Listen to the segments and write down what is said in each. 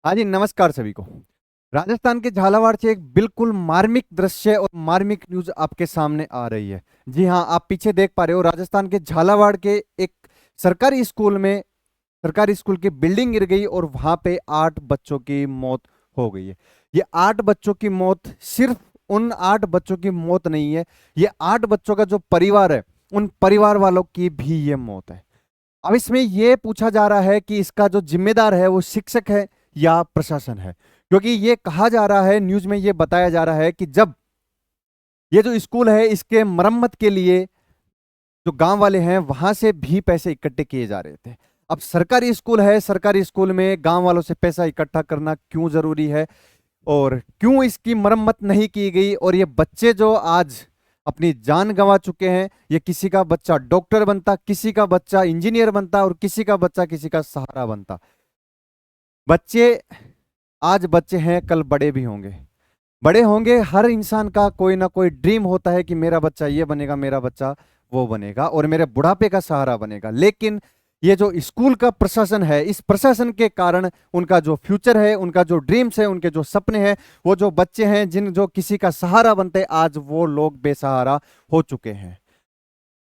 हाँ जी, नमस्कार सभी को। राजस्थान के झालावाड़ से एक बिल्कुल मार्मिक दृश्य और मार्मिक न्यूज आपके सामने आ रही है। जी हाँ, आप पीछे देख पा रहे हो, राजस्थान के झालावाड़ के एक सरकारी स्कूल में सरकारी स्कूल की बिल्डिंग गिर गई और वहां पे 8 बच्चों की मौत हो गई है। ये 8 बच्चों की मौत सिर्फ उन 8 बच्चों की मौत नहीं है, ये 8 बच्चों का जो परिवार है, उन परिवार वालों की भी ये मौत है। अब इसमें यह पूछा जा रहा है कि इसका जो जिम्मेदार है वो शिक्षक है या प्रशासन है, क्योंकि ये कहा जा रहा है, न्यूज में ये बताया जा रहा है कि जब ये जो स्कूल है इसके मरम्मत के लिए जो गांव वाले हैं वहां से भी पैसे इकट्ठे किए जा रहे थे। अब सरकारी स्कूल है, सरकारी स्कूल में गांव वालों से पैसा इकट्ठा करना क्यों जरूरी है और क्यों इसकी मरम्मत नहीं की गई, और ये बच्चे जो आज अपनी जान गंवा चुके हैं, ये किसी का बच्चा डॉक्टर बनता, किसी का बच्चा इंजीनियर बनता और किसी का बच्चा किसी का सहारा बनता। बच्चे आज बच्चे हैं, कल बड़े भी होंगे। बड़े होंगे, हर इंसान का कोई ना कोई ड्रीम होता है कि मेरा बच्चा ये बनेगा, मेरा बच्चा वो बनेगा और मेरे बुढ़ापे का सहारा बनेगा। लेकिन ये जो स्कूल का प्रशासन है, इस प्रशासन के कारण उनका जो फ्यूचर है, उनका जो ड्रीम्स है, उनके जो सपने हैं, वो जो बच्चे हैं जिन जो किसी का सहारा बनते, आज वो लोग बेसहारा हो चुके हैं।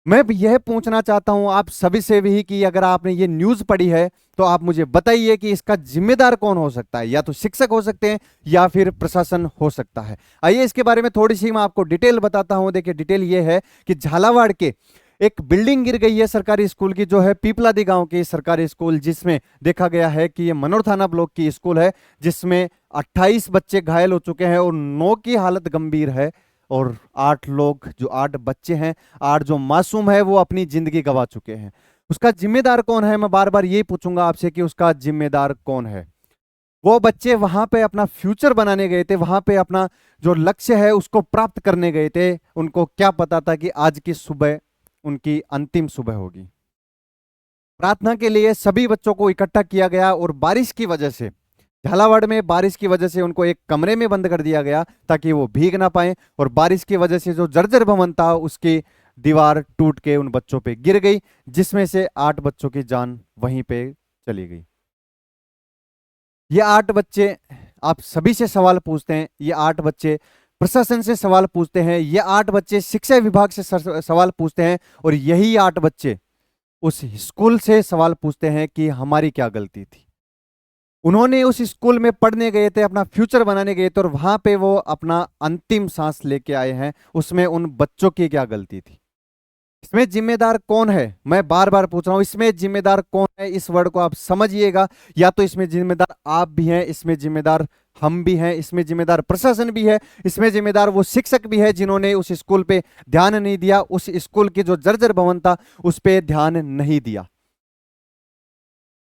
मैं भी यह पूछना चाहता हूं आप सभी से भी कि अगर आपने ये न्यूज पढ़ी है तो आप मुझे बताइए कि इसका जिम्मेदार कौन हो सकता है। या तो शिक्षक हो सकते हैं या फिर प्रशासन हो सकता है। आइए इसके बारे में थोड़ी सी मैं आपको डिटेल बताता हूं। देखिए, डिटेल ये है कि झालावाड़ के एक बिल्डिंग गिर गई है सरकारी स्कूल की, जो है पीपलादी गांव की सरकारी स्कूल, जिसमें देखा गया है कि ये मनोर थाना ब्लॉक की स्कूल है, जिसमें 28 बच्चे घायल हो चुके हैं और 9 की हालत गंभीर है। और 8 लोग, जो 8 बच्चे हैं, 8 जो मासूम है, वो अपनी जिंदगी गंवा चुके हैं। उसका जिम्मेदार कौन है, मैं बार बार यही पूछूंगा आपसे कि उसका जिम्मेदार कौन है। वो बच्चे वहां पे अपना फ्यूचर बनाने गए थे, वहां पे अपना जो लक्ष्य है उसको प्राप्त करने गए थे। उनको क्या पता था कि आज की सुबह उनकी अंतिम सुबह होगी। प्रार्थना के लिए सभी बच्चों को इकट्ठा किया गया और बारिश की वजह से, झालावाड़ में बारिश की वजह से उनको एक कमरे में बंद कर दिया गया ताकि वो भीग ना पाए। और बारिश की वजह से जो जर्जर भवन था उसकी दीवार टूट के उन बच्चों पे गिर गई, जिसमें से 8 बच्चों की जान वहीं पे चली गई। ये 8 बच्चे आप सभी से सवाल पूछते हैं, ये 8 बच्चे प्रशासन से सवाल पूछते हैं, ये 8 बच्चे शिक्षा विभाग से सवाल पूछते हैं, और यही 8 बच्चे उस स्कूल से सवाल पूछते हैं कि हमारी क्या गलती थी। उन्होंने उस स्कूल में पढ़ने गए थे, अपना फ्यूचर बनाने गए थे, और वहां पे वो अपना अंतिम सांस लेके आए हैं। उसमें उन बच्चों की क्या गलती थी? इसमें जिम्मेदार कौन है, मैं बार बार पूछ रहा हूं, इसमें जिम्मेदार कौन है? इस वर्ड को आप समझिएगा। या तो इसमें जिम्मेदार आप भी हैं, इसमें जिम्मेदार हम भी हैं, इसमें जिम्मेदार प्रशासन भी है, इसमें जिम्मेदार वो शिक्षक भी है जिन्होंने उस स्कूल पे ध्यान नहीं दिया, उस स्कूल की जो जर्जर भवन था उस पे ध्यान नहीं दिया।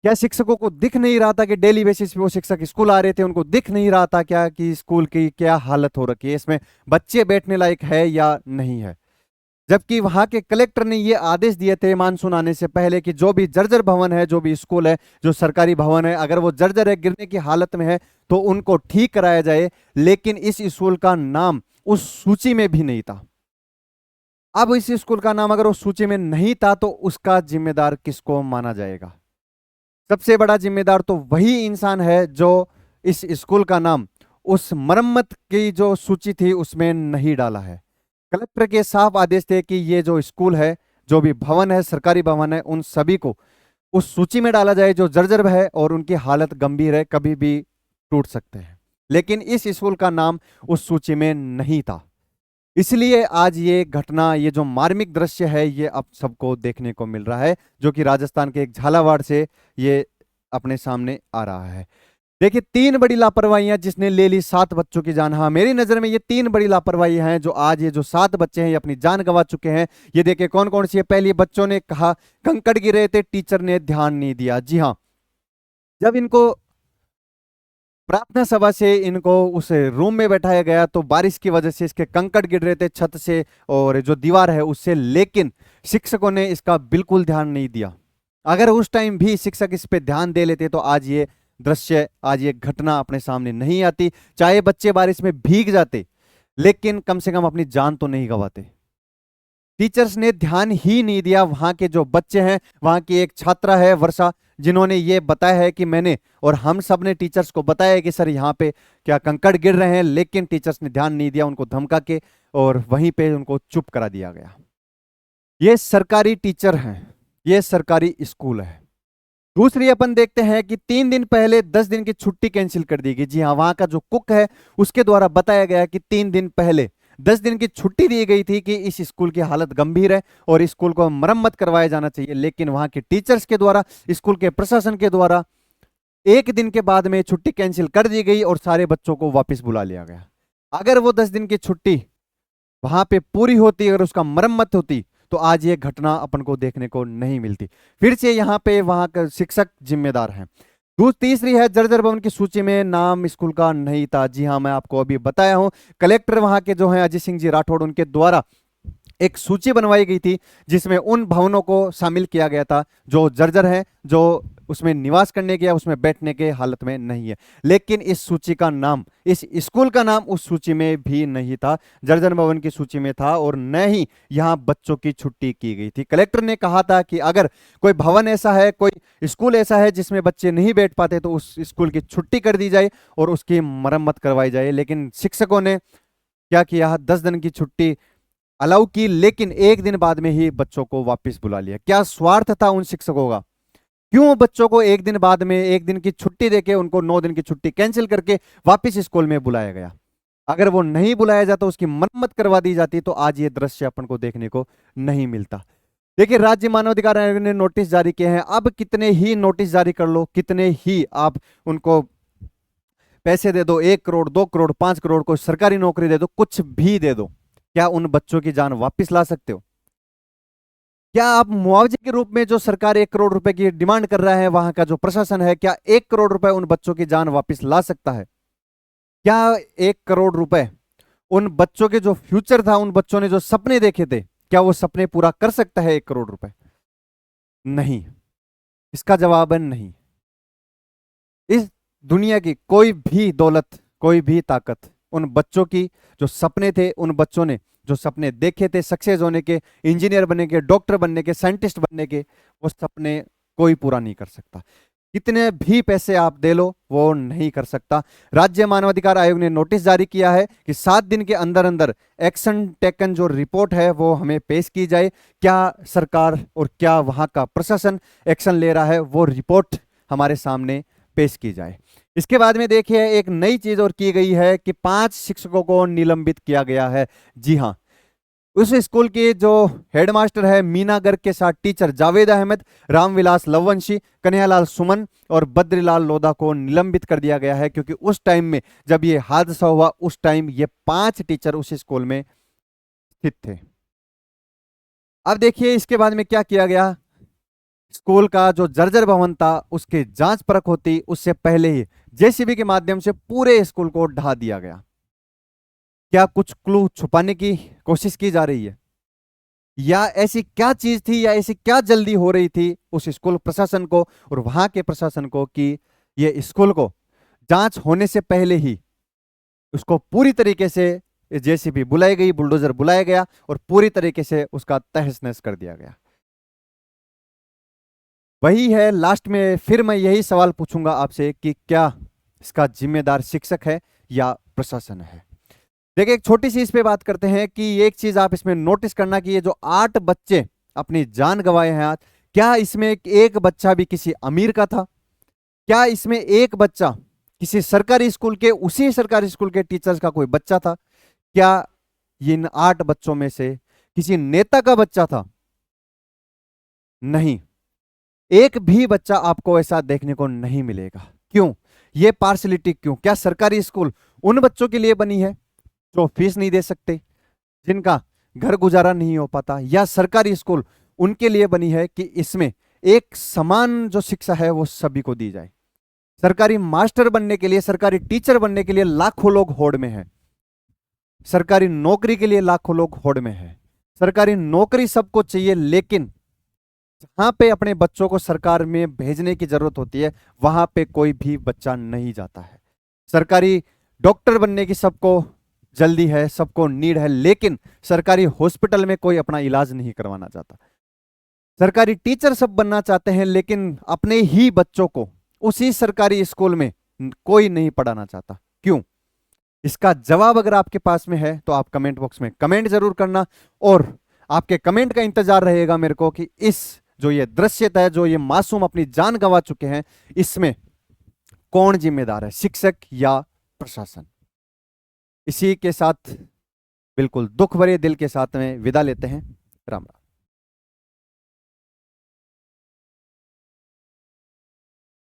क्या शिक्षकों को दिख नहीं रहा था कि डेली बेसिस पे वो शिक्षक स्कूल आ रहे थे, उनको दिख नहीं रहा था क्या कि स्कूल की क्या हालत हो रखी है, इसमें बच्चे बैठने लायक है या नहीं है? जबकि वहां के कलेक्टर ने ये आदेश दिए थे मानसून आने से पहले कि जो भी जर्जर भवन है, जो भी स्कूल है, जो सरकारी भवन है, अगर वो जर्जर है, गिरने की हालत में है, तो उनको ठीक कराया जाए। लेकिन इस स्कूल का नाम उस सूची में भी नहीं था। अब इस स्कूल का नाम अगर उस सूची में नहीं था तो उसका जिम्मेदार किसको माना जाएगा? सबसे बड़ा जिम्मेदार तो वही इंसान है जो इस स्कूल का नाम उस मरम्मत की जो सूची थी उसमें नहीं डाला है। कलेक्टर के साफ आदेश थे कि ये जो स्कूल है, जो भी भवन है, सरकारी भवन है, उन सभी को उस सूची में डाला जाए जो जर्जर है और उनकी हालत गंभीर है, कभी भी टूट सकते हैं। लेकिन इस स्कूल का नाम उस सूची में नहीं था। इसलिए आज ये घटना, ये जो मार्मिक दृश्य है, ये अब सबको देखने को मिल रहा है, जो कि राजस्थान के एक झालावाड़ से ये अपने सामने आ रहा है। देखिए, 3 बड़ी लापरवाहियां जिसने ले ली 7 बच्चों की जान। हाँ, मेरी नजर में ये 3 बड़ी लापरवाही हैं जो आज ये जो 7 बच्चे हैं ये अपनी जान गंवा चुके हैं। ये देखिए कौन कौन सी है। पहली, बच्चों ने कहा कंकड़ गिरे थे, टीचर ने ध्यान नहीं दिया। जी हाँ, जब इनको प्रार्थना सभा से इनको उस रूम में बैठाया गया तो बारिश की वजह से इसके कंकड़ गिर रहे थे छत से और जो दीवार है उससे, लेकिन शिक्षकों ने इसका बिल्कुल ध्यान नहीं दिया। अगर उस टाइम भी शिक्षक इस पे ध्यान दे लेते तो आज ये दृश्य, आज ये घटना अपने सामने नहीं आती। चाहे बच्चे बारिश में भीग जाते, लेकिन कम से कम अपनी जान तो नहीं गंवाते। टीचर्स ने ध्यान ही नहीं दिया। वहां के जो बच्चे हैं, वहां की एक छात्रा है वर्षा, जिन्होंने ये बताया है कि मैंने और हम सब ने टीचर्स को बताया है कि सर यहाँ पे क्या कंकड़ गिर रहे हैं, लेकिन टीचर्स ने ध्यान नहीं दिया, उनको धमका के और वहीं पे उनको चुप करा दिया गया। ये सरकारी टीचर हैं, ये सरकारी स्कूल है। दूसरी अपन देखते हैं कि 3 दिन पहले 10 दिन की छुट्टी कैंसिल कर दी गई। जी हाँ, वहां का जो कुक है उसके द्वारा बताया गया कि 3 दिन पहले 10 दिन की छुट्टी दी गई थी कि इस स्कूल की हालत गंभीर है और स्कूल को मरम्मत करवाया जाना चाहिए, लेकिन वहां के टीचर्स के द्वारा, स्कूल के प्रशासन के द्वारा 1 दिन के बाद में छुट्टी कैंसिल कर दी गई और सारे बच्चों को वापस बुला लिया गया। अगर वो 10 दिन की छुट्टी वहां पे पूरी होती, अगर उसका मरम्मत होती, तो आज ये घटना अपन को देखने को नहीं मिलती। फिर से यहाँ पे वहां का शिक्षक जिम्मेदार हैं। तीसरी है, जर्जर भवन की सूची में नाम स्कूल का नहीं था। जी हाँ, मैं आपको अभी बताया हूं, कलेक्टर वहां के जो हैं अजय सिंह जी राठौड़, उनके द्वारा एक सूची बनवाई गई थी जिसमें उन भवनों को शामिल किया गया था जो जर्जर है, जो उसमें निवास करने के या उसमें बैठने के हालत में नहीं है, लेकिन इस सूची का नाम, इस स्कूल का नाम उस सूची में भी नहीं था, जर्जर भवन की सूची में था, और न ही यहां बच्चों की छुट्टी की गई थी। कलेक्टर ने कहा था कि अगर कोई भवन ऐसा है, कोई स्कूल ऐसा है जिसमें बच्चे नहीं बैठ पाते, तो उस स्कूल की छुट्टी कर दी जाए और उसकी मरम्मत करवाई जाए। लेकिन शिक्षकों ने क्या किया, 10 दिन की छुट्टी अलाउ की, लेकिन 1 दिन बाद में ही बच्चों को वापस बुला लिया। क्या स्वार्थ था उन शिक्षकों का? क्यों बच्चों को 1 दिन बाद में 1 दिन की छुट्टी देके उनको 9 दिन की छुट्टी कैंसिल करके वापस स्कूल में बुलाया गया? अगर वो नहीं बुलाया जाता, उसकी मरम्मत करवा दी जाती, तो आज ये दृश्य अपन को देखने को नहीं मिलता। देखिए, राज्य मानवाधिकार आयोग ने नोटिस जारी किए हैं। अब कितने ही नोटिस जारी कर लो, कितने ही आप उनको पैसे दे दो, 1 करोड़ 2 करोड़ 5 करोड़, को सरकारी नौकरी दे दो, कुछ भी दे दो, क्या उन बच्चों की जान वापस ला सकते हो? क्या आप मुआवजे के रूप में जो सरकार 1 करोड़ रुपए की डिमांड कर रहा है, वहां का जो प्रशासन है, क्या 1 करोड़ रुपए उन बच्चों की जान वापस ला सकता है? क्या 1 करोड़ रुपए उन बच्चों के जो फ्यूचर था, उन बच्चों ने जो सपने देखे थे, क्या वो सपने पूरा कर सकता है 1 करोड़ रुपए? नहीं। इसका जवाब है नहीं। इस दुनिया की कोई भी दौलत, कोई भी ताकत उन बच्चों की जो सपने थे, उन बच्चों ने जो सपने देखे थे सक्सेस होने के, इंजीनियर बनने के, डॉक्टर बनने के, साइंटिस्ट बनने के, वो सपने कोई पूरा नहीं कर सकता। कितने भी पैसे आप दे लो, वो नहीं कर सकता। राज्य मानवाधिकार आयोग ने नोटिस जारी किया है कि 7 दिन के अंदर अंदर एक्शन टेकन जो रिपोर्ट है वो हमें पेश की जाए। क्या सरकार और क्या वहां का प्रशासन एक्शन ले रहा है, वो रिपोर्ट हमारे सामने पेश की जाए। इसके बाद में देखिए, एक नई चीज और की गई है कि 5 शिक्षकों को निलंबित किया गया है। जी हाँ, उस स्कूल की जो हेडमास्टर है मीना गर्ग के साथ टीचर जावेद अहमद, रामविलास लववंशी, कन्हैयालाल सुमन और बद्रीलाल लोधा को निलंबित कर दिया गया है, क्योंकि उस टाइम में जब ये हादसा हुआ, उस टाइम ये 5 टीचर उस स्कूल में स्थित थे। अब देखिए, इसके बाद में क्या किया गया, स्कूल का जो जर्जर भवन था उसकी जांच परख होती उससे पहले ही जेसीबी के माध्यम से पूरे स्कूल को ढा दिया गया। क्या कुछ क्लू छुपाने की कोशिश की जा रही है, या ऐसी क्या चीज थी, या ऐसी क्या जल्दी हो रही थी उस स्कूल प्रशासन को और वहां के प्रशासन को कि ये स्कूल को जांच होने से पहले ही उसको पूरी तरीके से जेसीबी बुलाई गई, बुलडोजर बुलाया गया और पूरी तरीके से उसका तहस नहस कर दिया गया। वही है, लास्ट में फिर मैं यही सवाल पूछूंगा आपसे कि क्या इसका जिम्मेदार शिक्षक है या प्रशासन है? देखिए, एक छोटी सी इस पे बात करते हैं कि एक चीज आप इसमें नोटिस करना कि ये जो 8 बच्चे अपनी जान गंवाए हैं आज, क्या इसमें एक बच्चा भी किसी अमीर का था? क्या इसमें एक बच्चा किसी सरकारी स्कूल के, उसी सरकारी स्कूल के टीचर्स का कोई बच्चा था? क्या इन 8 बच्चों में से किसी नेता का बच्चा था? नहीं, एक भी बच्चा आपको ऐसा देखने को नहीं मिलेगा। क्यों? ये पार्शलिटी क्यों? क्या सरकारी स्कूल उन बच्चों के लिए बनी है जो फीस नहीं दे सकते, जिनका घर गुजारा नहीं हो पाता, या सरकारी स्कूल उनके लिए बनी है कि इसमें एक समान जो शिक्षा है वो सभी को दी जाए? सरकारी मास्टर बनने के लिए, सरकारी टीचर बनने के लिए लाखों लोग होड़ में हैं। सरकारी नौकरी के लिए लाखों लोग होड़ में हैं। सरकारी नौकरी सबको चाहिए, लेकिन जहां पे अपने बच्चों को सरकार में भेजने की जरूरत होती है, वहां पे कोई भी बच्चा नहीं जाता है। सरकारी डॉक्टर बनने की सबको जल्दी है, सबको नीड है, लेकिन सरकारी हॉस्पिटल में कोई अपना इलाज नहीं करवाना चाहता। सरकारी टीचर सब बनना चाहते हैं, लेकिन अपने ही बच्चों को उसी सरकारी स्कूल में कोई नहीं पढ़ाना चाहता। क्यों? इसका जवाब अगर आपके पास में है तो आप कमेंट बॉक्स में कमेंट जरूर करना, और आपके कमेंट का इंतजार रहेगा मेरे को कि इस जो ये दृश्य है, जो ये मासूम अपनी जान गंवा चुके हैं, इसमें कौन जिम्मेदार है, शिक्षक या प्रशासन। इसी के साथ बिल्कुल दुख भरे दिल के साथ में विदा लेते हैं। राम राम।